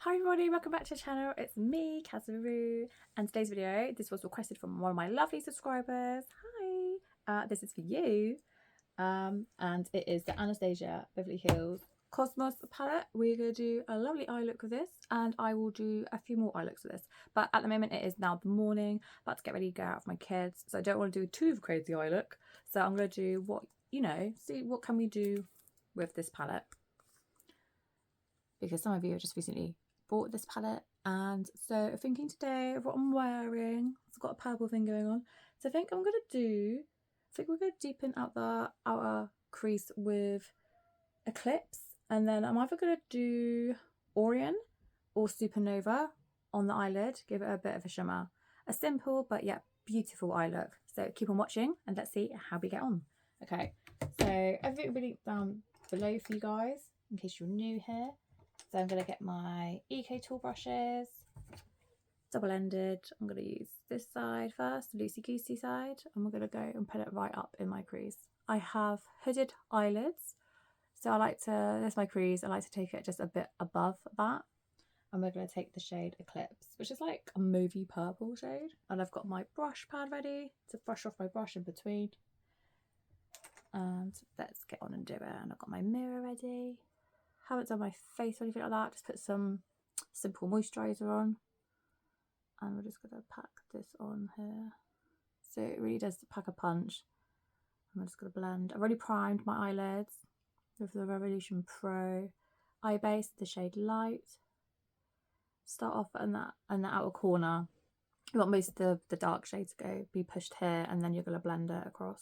Hi everybody, welcome back to the channel. It's me, Kazaru, and today's video, this was requested from one of my lovely subscribers. Hi! This is for you, and it is the Anastasia Beverly Hills Cosmos palette. We're going to do a lovely eye look with this, and I will do a few more eye looks with this. But at the moment, it is now the morning, about to get ready to go out with my kids, so I don't want to do too crazy eye look. So I'm going to do what, see what can we do with this palette. Because some of you have just recently bought this palette, and so thinking today of what I'm wearing, it's got a purple thing going on, so I think we're going to deepen out the outer crease with Eclipse, and then I'm either going to do Orient or Supernova on the eyelid, give it a bit of a shimmer. A simple but yet beautiful eye look, so keep on watching and let's see how we get on. Okay, so everything will be linked down below for you guys in case you're new here. So I'm going to get my EK tool brushes, double-ended. I'm going to use this side first, the loosey-goosey side, and we're going to go and put it right up in my crease. I have hooded eyelids, so I like to, there's my crease, I like to take it just a bit above that. And we're going to take the shade Eclipse, which is like a movie purple shade. And I've got my brush pad ready to brush off my brush in between. And let's get on and do it. And I've got my mirror ready. Haven't done my face or anything like that, just put some simple moisturiser on, and we're just going to pack this on here, so it really does pack a punch. I'm just going to blend. I've already primed my eyelids with the Revolution Pro eye base, the shade Light. Start off in the outer corner. You want most of the dark shades to be pushed here, and then you're going to blend it across,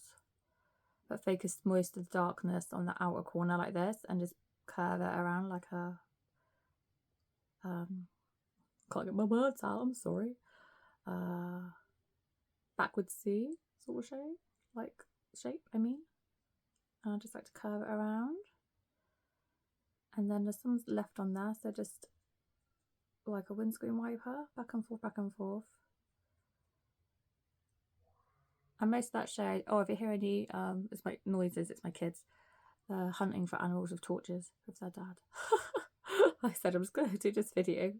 but focus most of the darkness on the outer corner like this, and just curve it around like a can't get my words out, I'm sorry, backwards C sort of shape, I mean. And I just like to curve it around, and then there's some left on there, so just like a windscreen wiper, back and forth, back and forth. And most of that shade, oh, if you hear any it's my noises, it's my kids hunting for animals with torches with their dad. I said I'm just going to do this video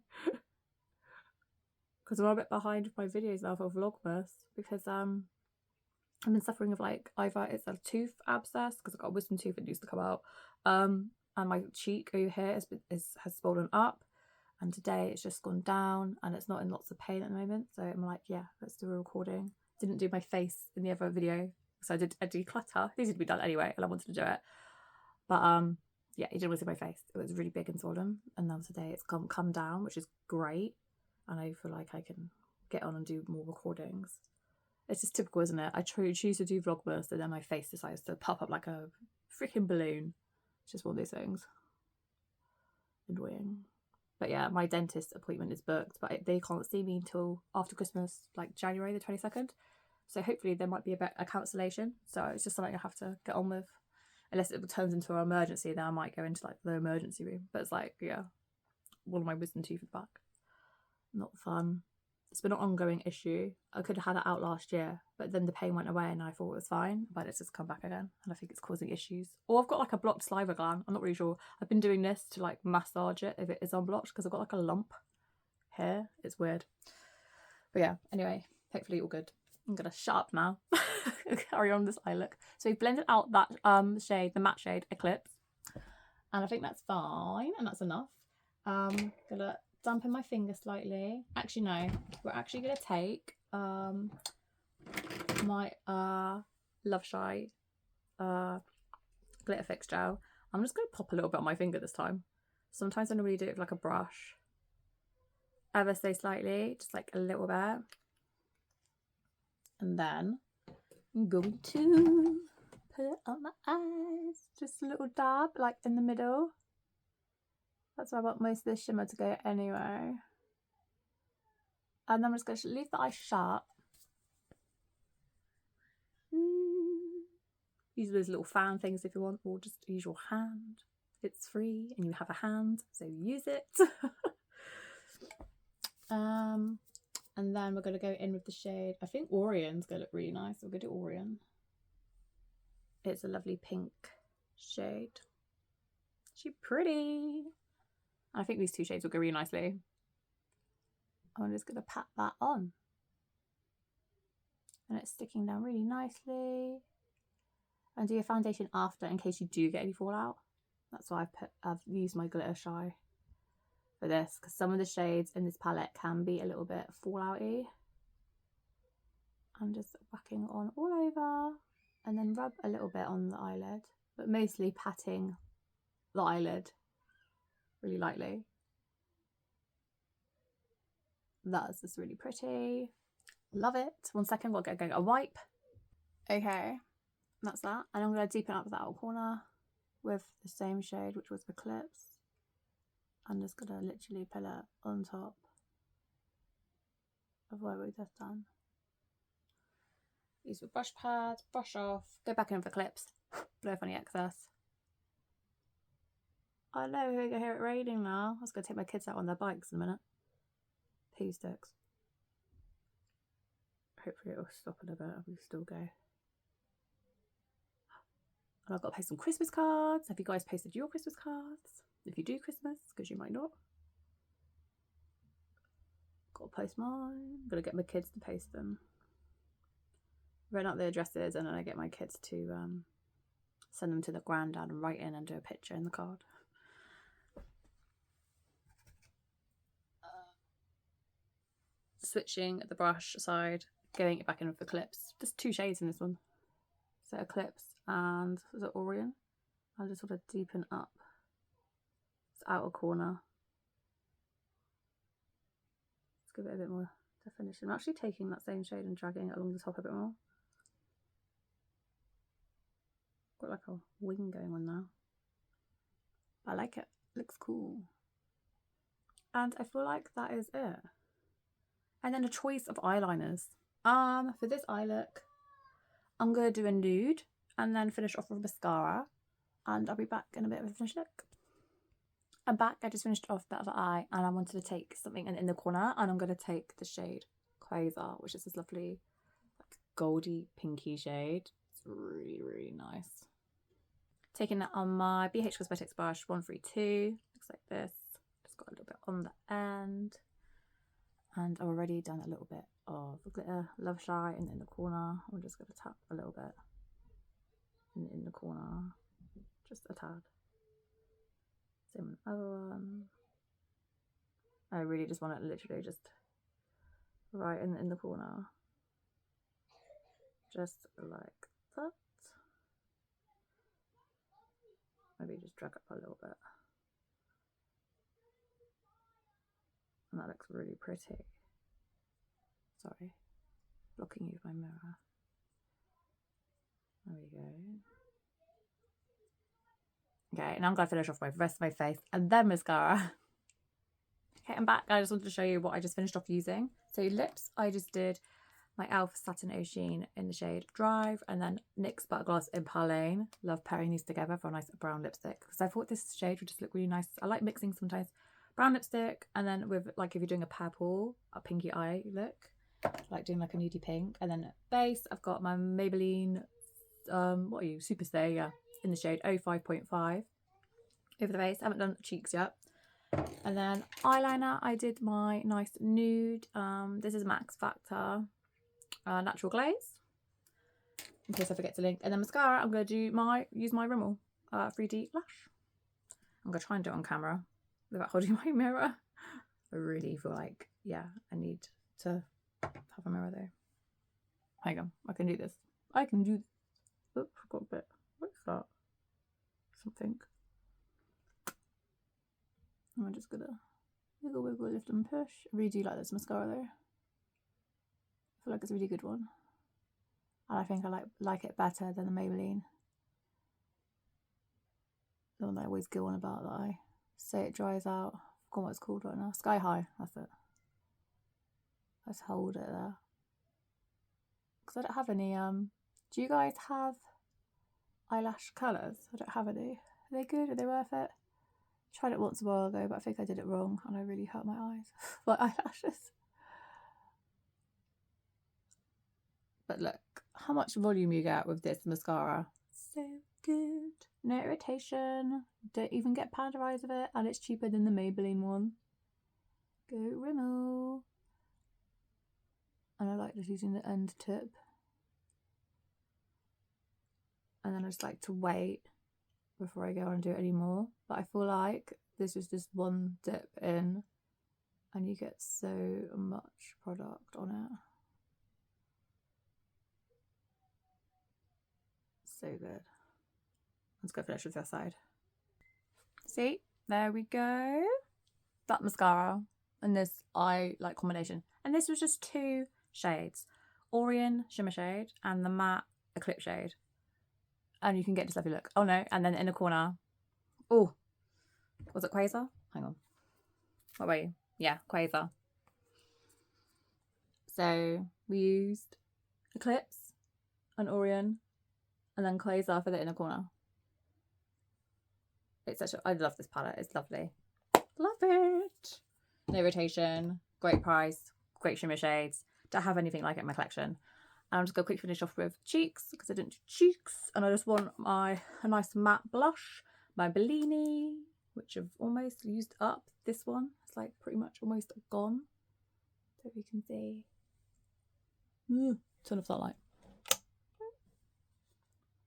because I'm a bit behind with my videos now for Vlogmas, because I've been suffering of like either it's a tooth abscess because I've got a wisdom tooth that needs to come out, and my cheek over here has swollen up, and today it's just gone down and it's not in lots of pain at the moment, so I'm like, yeah, let's do a recording. Didn't do my face in the other video, so I did a declutter. These had to be done anyway and I wanted to do it. But yeah, it didn't want to see my face. It was really big and swollen, and now today it's come down, which is great. And I feel like I can get on and do more recordings. It's just typical, isn't it? I choose to do Vlogmas, and then my face decides to pop up like a freaking balloon. It's just one of those things. Annoying. But yeah, my dentist appointment is booked, but they can't see me until after Christmas, like January the 22nd. So hopefully there might be a cancellation. So it's just something I have to get on with. Unless it turns into an emergency, then I might go into like the emergency room. But it's like, yeah, one of my wisdom teeth is back. Not fun. It's been an ongoing issue. I could have had it out last year, but then the pain went away and I thought it was fine, but it's just come back again, and I think it's causing issues. Or I've got like a blocked saliva gland. I'm not really sure. I've been doing this to like massage it if it is unblocked, because I've got like a lump here. It's weird. But yeah, anyway, hopefully all good. I'm gonna shut up now. Carry on this eye look. So we blended out that shade, the matte shade Eclipse, and I think that's fine, and that's enough. Gonna dampen my finger slightly. Actually no, we're actually gonna take my Love Shy glitter fix gel. I'm just gonna pop a little bit on my finger this time. Sometimes I normally do it with like a brush, ever so slightly, just like a little bit. And then I'm going to put it on my eyes. Just a little dab, like in the middle. That's where I want most of the shimmer to go anyway. And then I'm just going to leave the eye shut. Use those little fan things if you want, or just use your hand. It's free and you have a hand, so use it. And then we're going to go in with the shade, I think Orion's going to look really nice. We're going to do Orion. It's a lovely pink shade. She's pretty. I think these two shades will go really nicely. I'm just going to pat that on. And it's sticking down really nicely. And do your foundation after in case you do get any fallout. That's why I've used my glitter shy for this, because some of the shades in this palette can be a little bit fallouty. I'm just whacking on all over and then rub a little bit on the eyelid, but mostly patting the eyelid really lightly. That's just really pretty. Love it. 1 second, we'll get a wipe. Okay, that's that. And I'm going to deepen up the outer corner with the same shade, which was Eclipse. I'm just going to literally put it on top of what we just done. Use the brush pad, brush off, go back in with Eclipse, blow off any excess. I know, we're going to hear it raining now. I was going to take my kids out on their bikes in a minute. Pea sticks. Hopefully it'll stop in a bit and we still go. And I've got to post some Christmas cards. Have you guys posted your Christmas cards? If you do Christmas, because you might not. Got to post mine. Got to get my kids to post them. Write out their addresses and then I get my kids to send them to the granddad and write in and do a picture in the card. Switching the brush side, going it back in with Eclipse. Just 2 shades in this one. So Eclipse and was it Orion? I'll just sort of deepen up this outer corner. Let's give it a bit more definition. I'm actually taking that same shade and dragging it along the top a bit more. Got like a wing going on now. I like it. Looks cool. And I feel like that is it. And then a choice of eyeliners. For this eye look, I'm going to do a nude and then finish off with mascara. And I'll be back in a bit of a finished look. I'm back. I just finished off the other eye and I wanted to take something in the corner. And I'm going to take the shade Quasar, which is this lovely like goldy pinky shade. It's really, really nice. Taking that on my BH Cosmetics brush 132. Looks like this. Just got a little bit on the end. And I've already done a little bit of glitter Love Shy in the corner. I'm just going to tap a little bit in the corner, just a tad. Same with the other one. I really just want it literally just right in the corner, just like that. Maybe just drag up a little bit. And that looks really pretty. Sorry, blocking you with my mirror. There we go. Okay, now I'm going to finish off my rest of my face and then mascara. Okay, I'm back. I just wanted to show you what I just finished off using. So lips, I just did my e.l.f. Satin Ocean in the shade Drive, and then NYX Butter Gloss in Parlane. Love pairing these together for a nice brown lipstick because I thought this shade would just look really nice. I like mixing sometimes brown lipstick and then with like if you're doing a purple, a pinky eye look, like doing like a nudie pink. And then base, I've got my Maybelline what are you, Superstay, yeah, in the shade 05.5 over the base. I haven't done cheeks yet. And then eyeliner, I did my nice nude. This is Max Factor Natural Glaze, in case I forget to link. And then mascara, I'm going to do use my Rimmel 3D Lash. I'm going to try and do it on camera without holding my mirror. I really feel like, yeah, I need to have a mirror though. Hang on, I can do this. I can do. Oops, forgot a bit. What's that? Something. I'm just gonna wiggle, wiggle, lift and push. I really do like this mascara though. I feel like it's a really good one. And I think I like it better than the Maybelline. The one that I always go on about that I say it dries out. I forgot what it's called right now. Sky High, that's it. Let's hold it there. Because I don't have any, do you guys have eyelash colours? I don't have any. Are they good? Are they worth it? Tried it once a while ago, but I think I did it wrong and I really hurt my eyes. My eyelashes. But look, how much volume you get with this mascara. So good. No irritation. Don't even get panda eyes of it, and it's cheaper than the Maybelline one. Go Rimmel. And I like just using the end tip. And then I just like to wait before I go and do it anymore. But I feel like this is just one dip in and you get so much product on it. So good. Let's go finish with this side. See, there we go. That mascara and this eye like combination. And this was just 2 shades. Orient Shimmer Shade and the Matte Eclipse Shade. And you can get this lovely look. Oh no, and then in the corner. Oh, was it Quasar? Hang on. What about you? Yeah, Quasar. So we used Eclipse and Orient and then Quasar for the inner corner. It's such a, I love this palette. It's lovely. Love it. No irritation. Great price. Great shimmer shades. Don't have anything like it in my collection. And I'm just going to quickly finish off with cheeks because I didn't do cheeks. And I just want a nice matte blush by Bellini, which I've almost used up. This one. It's like pretty much almost gone. So you can see. Turn off that light.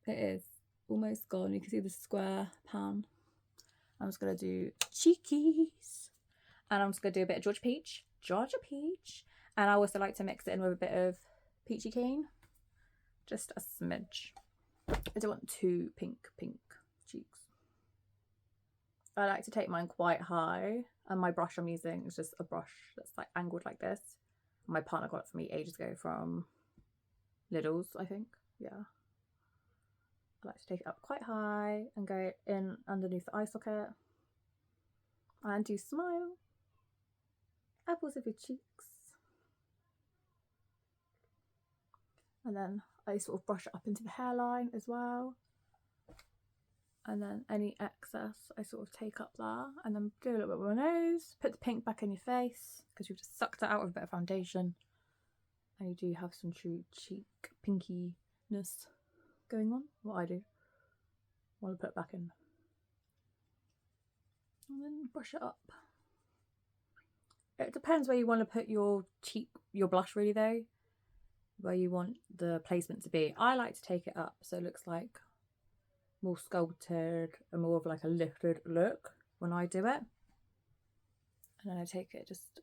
It is almost gone. You can see the square pan. I'm just going to do cheekies. And I'm just going to do a bit of Georgia Peach. And I also like to mix it in with a bit of Peachy Keen. Just a smidge. I don't want too pink cheeks. I like to take mine quite high. And my brush I'm using is just a brush that's like angled like this. My partner got it for me ages ago from Lidl's, I think. Yeah. I like to take it up quite high and go in underneath the eye socket. And do smile. Apples of your cheeks. And then I sort of brush it up into the hairline as well. And then any excess I sort of take up there and then do a little bit with my nose. Put the pink back in your face because you've just sucked it out with a bit of foundation. And you do have some true cheek pinkiness going on. What I do. I want to put it back in. And then brush it up. It depends where you want to put your cheek, your blush really though. Where you want the placement to be. I like to take it up so it looks like more sculpted and more of like a lifted look when I do it. And then I take it just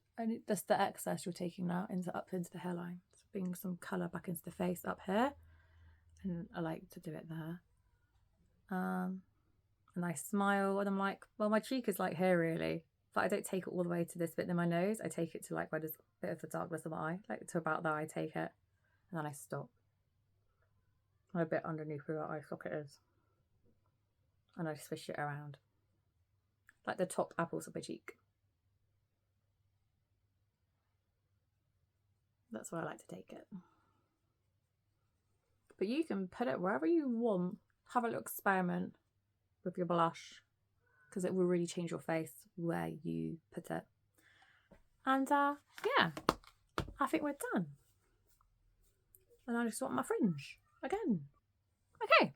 the excess you're taking now up into the hairline. So bring some colour back into the face up here. And I like to do it there. And I smile and I'm like, well, my cheek is like here really. But I don't take it all the way to this bit in my nose. I take it to like where there's a bit of the darkness in my eye. Like to about there I take it. And then I stop. And a bit underneath where that eye socket is. And I swish it around. Like the top apples of my cheek. That's where I like to take it. But you can put it wherever you want. Have a little experiment with your blush. Because it will really change your face where you put it. And yeah, I think we're done. And I just want my fringe again. Okay.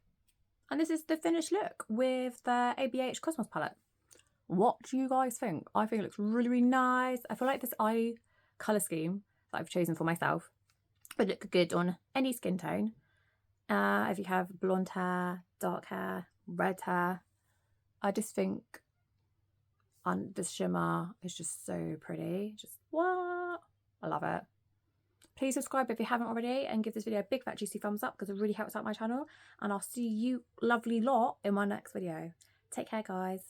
And this is the finished look with the ABH Cosmos palette. What do you guys think? I think it looks really, really nice. I feel like this eye colour scheme that I've chosen for myself would look good on any skin tone. If you have blonde hair, dark hair, red hair. I just think this shimmer is just so pretty. Just what? I love it. Please subscribe if you haven't already and give this video a big fat juicy thumbs up because it really helps out my channel. And I'll see you lovely lot in my next video. Take care, guys.